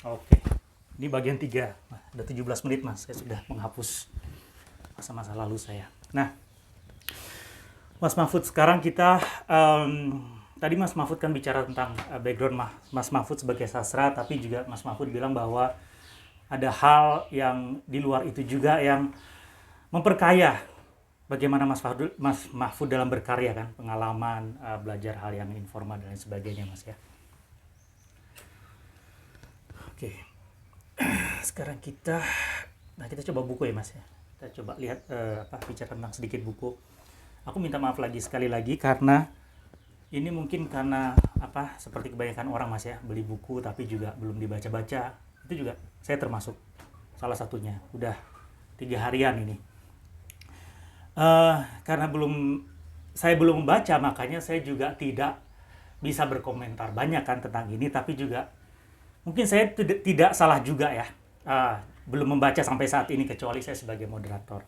Oke. Ini bagian 3. Nah, ada 17 menit, Mas. Saya sudah menghapus masa-masa lalu saya. Nah, Mas Mahfud, sekarang kita tadi Mas Mahfud kan bicara tentang background Mas Mahfud sebagai sastra, tapi juga Mas Mahfud bilang bahwa ada hal yang di luar itu juga yang memperkaya bagaimana Mas Mahfud dalam berkarya kan, pengalaman, belajar hal yang informal dan lain sebagainya, Mas ya. Oke. Sekarang kita coba buku ya, Mas ya. Kita coba lihat bicara tentang sedikit buku. Aku minta maaf lagi sekali lagi karena ini mungkin karena seperti kebanyakan orang, Mas ya, beli buku tapi juga belum dibaca-baca. Itu juga saya termasuk salah satunya. Udah 3 harian ini. Karena saya belum membaca, makanya saya juga tidak bisa berkomentar banyak kan tentang ini, tapi juga mungkin saya tidak salah juga ya. Belum membaca sampai saat ini kecuali saya sebagai moderator.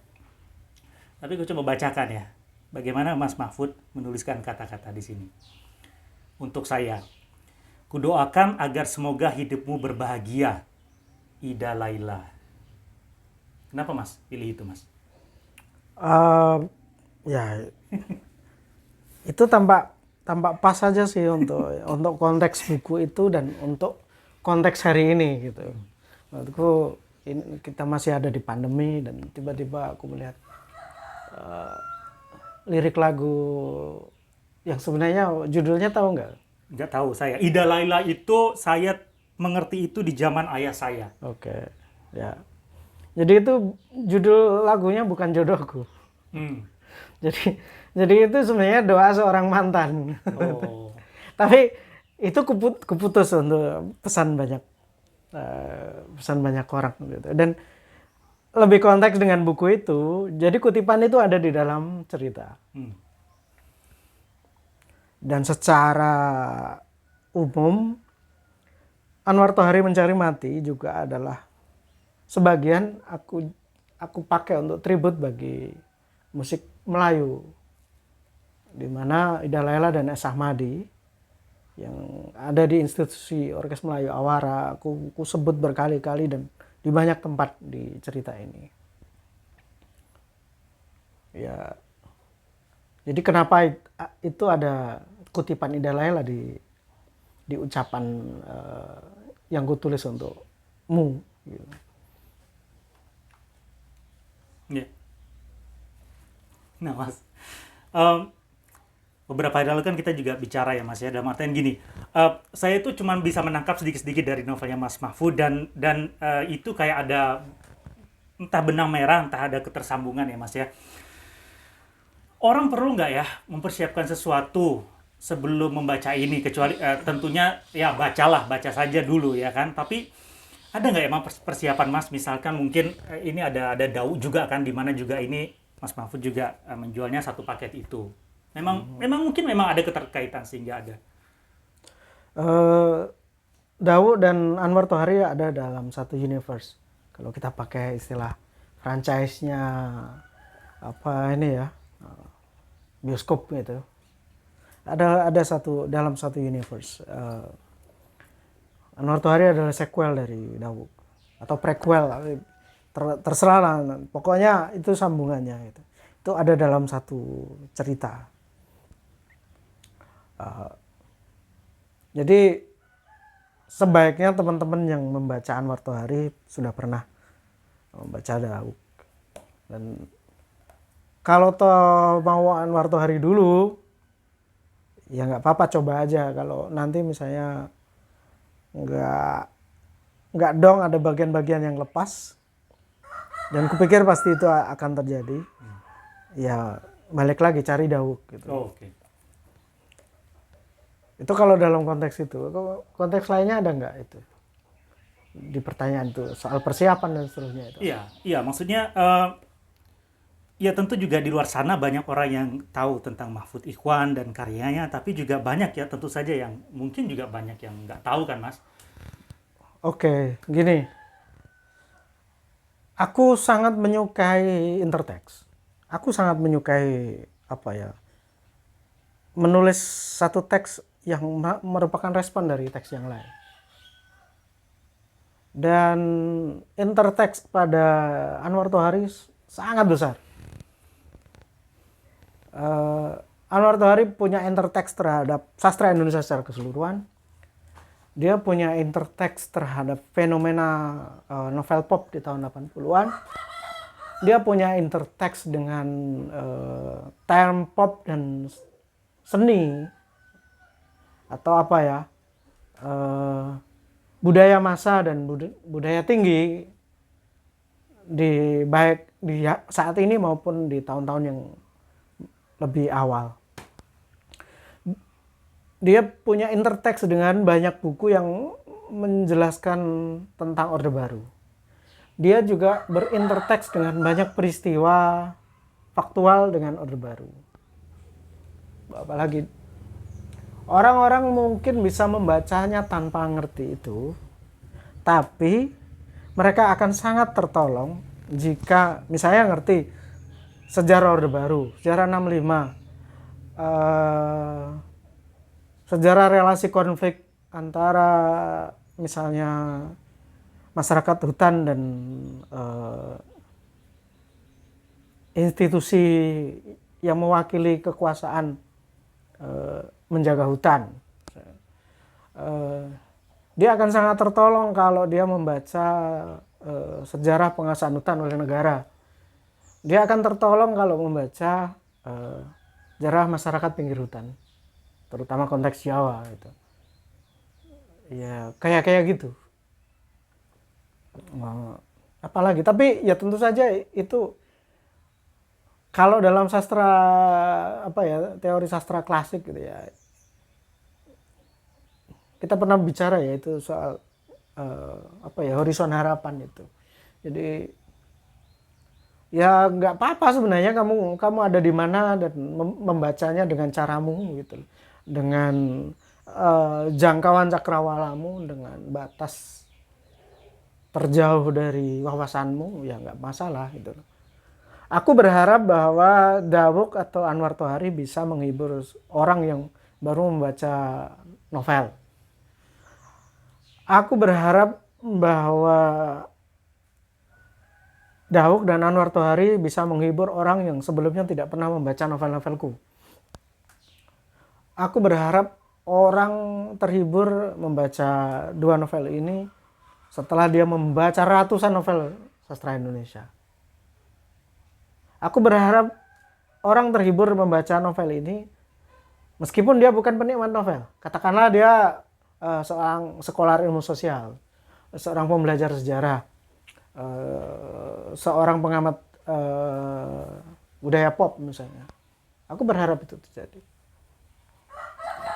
Tapi gue coba bacakan ya. Bagaimana Mas Mahfud menuliskan kata-kata di sini. Untuk saya, kudoakan agar semoga hidupmu berbahagia, Ida Laila. Kenapa Mas pilih itu, Mas? Ya, itu tampak pas saja sih untuk konteks buku itu dan untuk konteks hari ini gitu. Menurutku kita masih ada di pandemi dan tiba-tiba aku melihat lirik lagu yang sebenarnya judulnya tahu nggak? Nggak tahu saya. Ida Laila itu saya mengerti itu di zaman ayah saya. Oke, ya. Jadi itu judul lagunya bukan jodohku. Jadi itu sebenarnya doa seorang mantan. Oh. Tapi itu keputus untuk pesan banyak orang gitu. Dan lebih konteks dengan buku itu, jadi kutipan itu ada di dalam cerita. Dan secara umum Anwar Tohari Mencari Mati juga adalah sebagian aku pakai untuk tribut bagi musik Melayu, di mana Ida Laila dan S. Ahmadi yang ada di institusi Orkes Melayu Awara aku sebut berkali-kali dan di banyak tempat di cerita ini. Ya, jadi kenapa itu ada kutipan Ida Laila di ucapan yang gue tulis untukmu gitu. Ya. Nah Mas, beberapa hari lalu kan kita juga bicara ya Mas ya, dalam artian gini, saya itu cuma bisa menangkap sedikit-sedikit dari novelnya Mas Mahfud dan itu kayak ada entah benang merah, entah ada ketersambungan ya Mas ya. Orang perlu nggak ya mempersiapkan sesuatu sebelum membaca ini, kecuali tentunya ya baca saja dulu ya kan, tapi ada nggak emang persiapan Mas, misalkan mungkin ini ada Daud juga kan, di mana juga ini Mas Mahfud juga menjualnya satu paket itu. Memang ada keterkaitan sehingga ada. Daud dan Anwar Tohari ada dalam satu universe. Kalau kita pakai istilah franchise-nya bioskop gitu. Ada dalam satu universe. Anwar Tohari adalah sequel dari Daud atau prequel, terserah lah. Pokoknya itu sambungannya gitu. Itu ada dalam satu cerita. Jadi sebaiknya teman-teman yang membaca Anwar Tohari sudah pernah membaca Daud. Dan kalau mau Anwar Tohari dulu, ya nggak apa-apa, coba aja. Kalau nanti misalnya nggak dong ada bagian-bagian yang lepas, dan kupikir pasti itu akan terjadi, ya balik lagi cari Daud gitu. Okay. Itu kalau dalam konteks itu. Konteks lainnya ada nggak itu di pertanyaan itu soal persiapan dan seterusnya itu? Iya, maksudnya ya tentu juga di luar sana banyak orang yang tahu tentang Mahfud Ikhwan dan karyanya, tapi juga banyak ya tentu saja yang mungkin juga banyak yang nggak tahu kan Mas. Oke, gini. Aku sangat menyukai interteks. Aku sangat menyukai menulis satu teks yang merupakan respon dari teks yang lain. dan interteks pada Anwar Tohari sangat besar. Anwar Tohari punya interteks terhadap sastra Indonesia secara keseluruhan. Dia punya interteks terhadap fenomena novel pop di tahun 80-an. Dia punya interteks dengan term pop dan seni atau apa ya, budaya massa dan budaya tinggi di baik di saat ini maupun di tahun-tahun yang lebih awal. Dia punya interteks dengan banyak buku yang menjelaskan tentang Orde Baru. Dia juga berinterteks dengan banyak peristiwa faktual dengan Orde Baru. Apalagi orang-orang mungkin bisa membacanya tanpa ngerti itu, tapi mereka akan sangat tertolong jika misalnya ngerti sejarah Orde Baru, sejarah 65, sejarah relasi konflik antara misalnya masyarakat hutan dan institusi yang mewakili kekuasaan menjaga hutan. Dia akan sangat tertolong kalau dia membaca sejarah penguasaan hutan oleh negara. Dia akan tertolong kalau membaca sejarah masyarakat pinggir hutan, terutama konteks Jawa gitu. Ya kayak gitu. Apalagi, tapi ya tentu saja itu kalau dalam sastra apa ya, teori sastra klasik gitu ya, kita pernah bicara ya itu soal apa ya, horizon harapan itu. Jadi ya nggak apa-apa sebenarnya kamu ada di mana dan membacanya dengan caramu gitu, dengan jangkauan cakrawalamu, dengan batas terjauh dari wawasanmu, ya nggak masalah gitu. Aku berharap bahwa Dawuk atau Anwar Tohari bisa menghibur orang yang baru membaca novel. Aku berharap bahwa Dawuk dan Anwar Tohari bisa menghibur orang yang sebelumnya tidak pernah membaca novel-novelku. Aku berharap orang terhibur membaca dua novel ini setelah dia membaca ratusan novel sastra Indonesia. Aku berharap orang terhibur membaca novel ini meskipun dia bukan penikmat novel. Katakanlah dia seorang sekolah ilmu sosial, seorang pembelajar sejarah, seorang pengamat budaya pop misalnya. Aku berharap itu terjadi.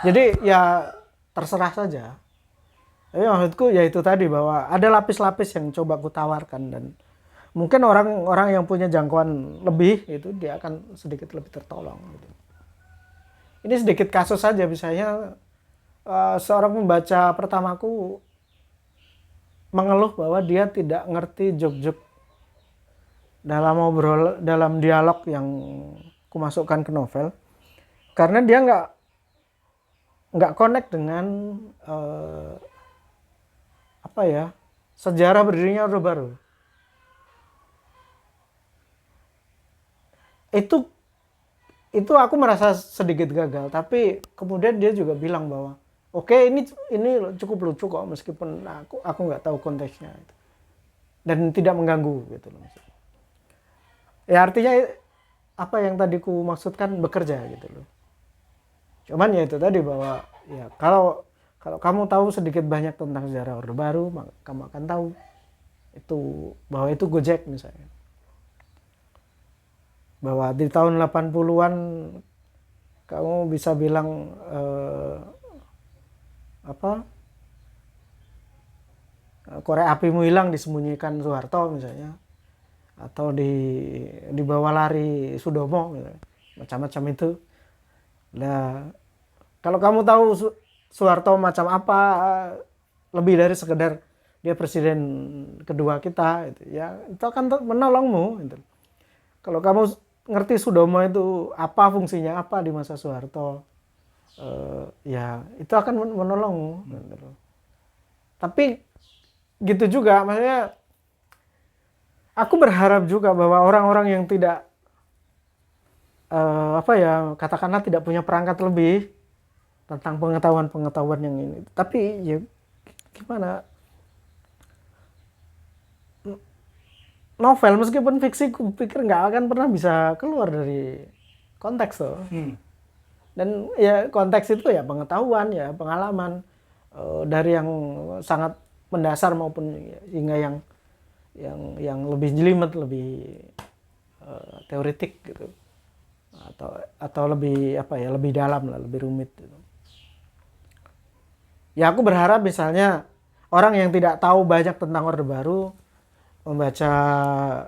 Jadi ya terserah saja. Tapi maksudku ya itu tadi, bahwa ada lapis-lapis yang coba ku tawarkan, dan mungkin orang-orang yang punya jangkauan lebih itu dia akan sedikit lebih tertolong gitu. Ini sedikit kasus saja, misalnya seorang pembaca pertamaku mengeluh bahwa dia tidak ngerti jok-jok dalam dialog yang kumasukkan ke novel karena dia nggak connect dengan apa ya, sejarah berdirinya Orde Baru. Itu aku merasa sedikit gagal, tapi kemudian dia juga bilang bahwa oke, ini cukup lucu kok meskipun aku nggak tahu konteksnya itu. Dan tidak mengganggu gitu loh. Ya artinya apa yang tadi ku maksudkan bekerja gitu loh. Cuman ya itu tadi, bahwa ya kalau kamu tahu sedikit banyak tentang sejarah Orde Baru, kamu akan tahu itu bahwa itu Gojek misalnya. Bahwa di tahun 80-an kamu bisa bilang korek apimu hilang disembunyikan Soeharto misalnya, atau dibawa lari Sudomo misalnya, macam-macam itu. Nah, kalau kamu tahu Soeharto macam apa, lebih dari sekedar dia presiden kedua kita gitu, ya itu akan menolongmu gitu. Kalau kamu ngerti Sudomo itu apa, fungsinya apa di masa Soeharto, ya itu akan menolongmu gitu. Tapi gitu juga, maksudnya aku berharap juga bahwa orang-orang yang tidak apa ya, katakanlah tidak punya perangkat lebih tentang pengetahuan-pengetahuan yang ini. Tapi ya gimana, novel meskipun fiksi, aku pikir nggak akan pernah bisa keluar dari konteks tuh. Dan ya konteks itu ya pengetahuan, ya pengalaman, dari yang sangat mendasar maupun hingga yang lebih jelimet, lebih teoretik gitu, atau lebih apa ya, lebih dalam lah, lebih rumit gitu. Ya aku berharap misalnya orang yang tidak tahu banyak tentang Orde Baru membaca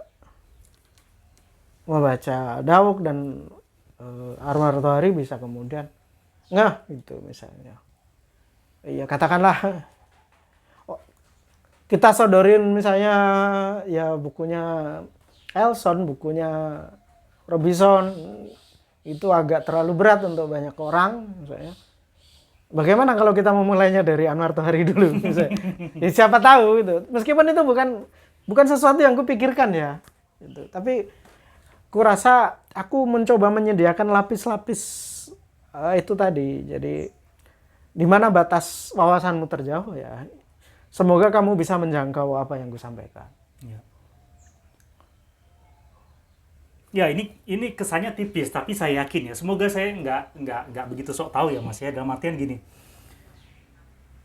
Dawuk dan Anwar Tohari bisa kemudian ngeh gitu misalnya. Ya katakanlah kita sodorin misalnya ya bukunya Elson, bukunya Robinson, itu agak terlalu berat untuk banyak orang misalnya. Bagaimana kalau kita memulainya dari Anwar Tohari dulu misalnya. Ya, siapa tahu itu. Meskipun itu bukan sesuatu yang kupikirkan ya. Gitu. Tapi kurasa aku mencoba menyediakan lapis-lapis itu tadi. Jadi di mana batas wawasanmu terjauh ya. Semoga kamu bisa menjangkau apa yang kusampaikan. Ya. Ya, ini kesannya tipis, tapi saya yakin ya. Semoga saya nggak begitu sok tahu ya Mas ya. Dalam artian gini,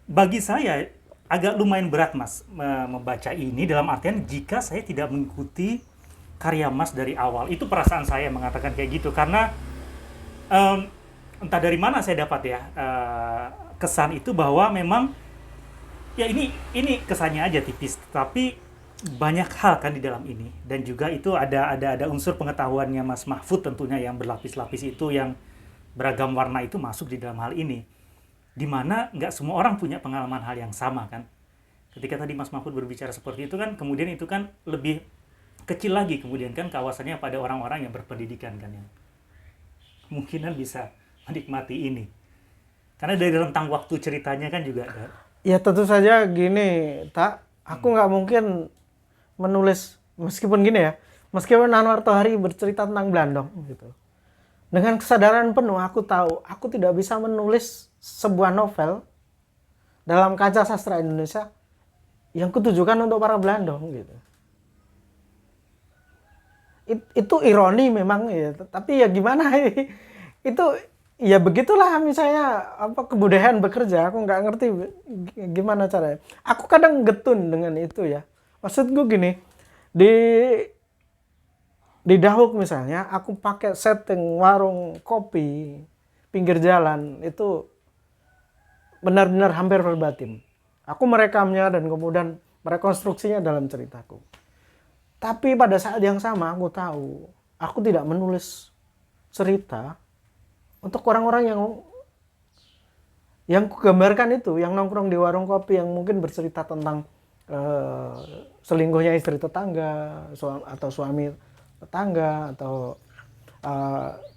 bagi saya agak lumayan berat Mas membaca ini, dalam artian jika saya tidak mengikuti karya Mas dari awal. Itu perasaan saya mengatakan kayak gitu, karena entah dari mana saya dapat ya kesan itu bahwa memang ya ini kesannya aja tipis, tapi banyak hal kan di dalam ini, dan juga itu ada unsur pengetahuannya Mas Mahfud tentunya yang berlapis-lapis itu, yang beragam warna itu masuk di dalam hal ini, dimana nggak semua orang punya pengalaman hal yang sama kan. Ketika tadi Mas Mahfud berbicara seperti itu kan, kemudian itu kan lebih kecil lagi kemudian kan kawasannya pada orang-orang yang berpendidikan kan, yang kemungkinan bisa menikmati ini, karena dari rentang waktu ceritanya kan juga ada. Ya tentu saja gini, aku nggak mungkin menulis, meskipun gini ya, meskipun Anwar Tohari bercerita tentang Blandong gitu, dengan kesadaran penuh aku tahu aku tidak bisa menulis sebuah novel dalam kaca sastra Indonesia yang kutujukan untuk para Blandong gitu. Itu ironi memang ya, tapi ya gimana itu ya begitulah misalnya apa kebudayaan bekerja. Aku nggak ngerti gimana caranya. Aku kadang getun dengan itu ya. Maksud gue gini, di Dahuk misalnya, aku pakai setting warung kopi pinggir jalan itu benar-benar hampir verbatim. Aku merekamnya dan kemudian merekonstruksinya dalam ceritaku. Tapi pada saat yang sama aku tahu, aku tidak menulis cerita untuk orang-orang yang kugambarkan itu, yang nongkrong di warung kopi, yang mungkin bercerita tentang selingkuhnya istri tetangga atau suami tetangga, atau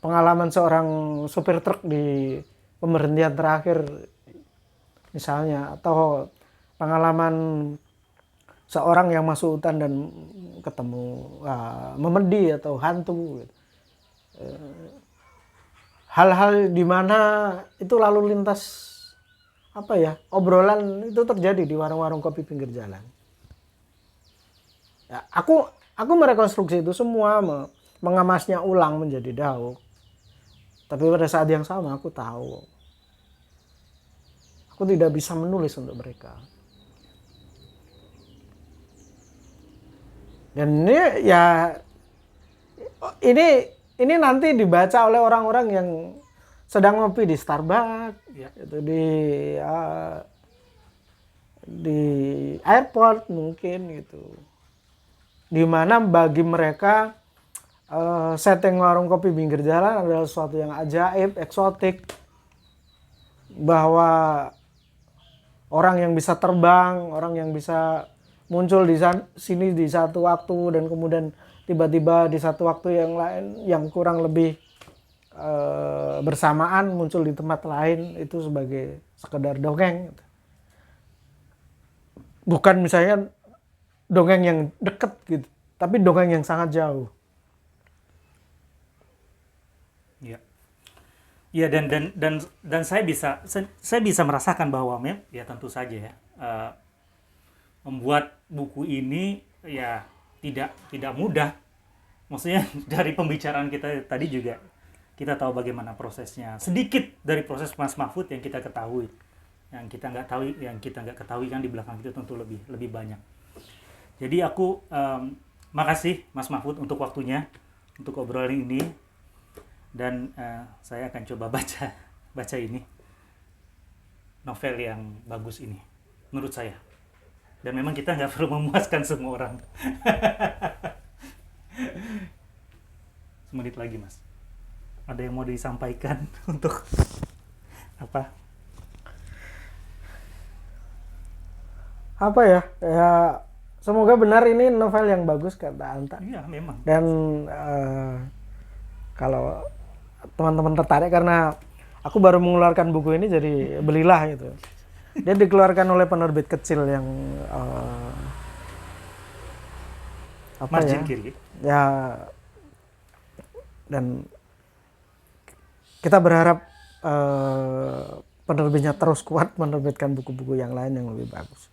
pengalaman seorang supir truk di pemberhentian terakhir misalnya, atau pengalaman seorang yang masuk hutan dan ketemu memedi atau hantu gitu. Hal-hal di mana itu lalu lintas apa ya, obrolan itu terjadi di warung-warung kopi pinggir jalan. Ya, aku merekonstruksi itu semua, mengemasnya ulang menjadi Dawuk. Tapi pada saat yang sama aku tahu aku tidak bisa menulis untuk mereka. Dan ini ya ini nanti dibaca oleh orang-orang yang sedang ngopi di Starbucks, ya, itu di airport mungkin gitu, dimana bagi mereka setting warung kopi pinggir jalan adalah sesuatu yang ajaib, eksotik, bahwa orang yang bisa terbang, orang yang bisa muncul di sini di satu waktu dan kemudian tiba-tiba di satu waktu yang lain yang kurang lebih bersamaan muncul di tempat lain, itu sebagai sekedar dongeng. bukan misalnya dongeng yang deket gitu, tapi dongeng yang sangat jauh. Ya. Ya, dan saya bisa merasakan bahwa ya tentu saja ya, membuat buku ini ya tidak mudah. Maksudnya dari pembicaraan kita tadi juga kita tahu bagaimana prosesnya. Sedikit dari proses Mas Mahfud yang kita ketahui, yang kita nggak ketahui kan di belakang itu tentu lebih lebih banyak. Jadi aku makasih Mas Mahfud untuk waktunya, untuk obrolan ini, dan saya akan coba baca ini novel yang bagus ini menurut saya. Dan memang kita nggak perlu memuaskan semua orang. Semenit lagi Mas. Ada yang mau disampaikan untuk apa? Apa ya? Ya semoga benar ini novel yang bagus kata Anta. Iya memang. Dan kalau teman-teman tertarik, karena aku baru mengeluarkan buku ini, jadi belilah gitu. Dia dikeluarkan oleh penerbit kecil yang apa Margin ya? kiri. Ya, dan kita berharap penerbitnya terus kuat menerbitkan buku-buku yang lain yang lebih bagus.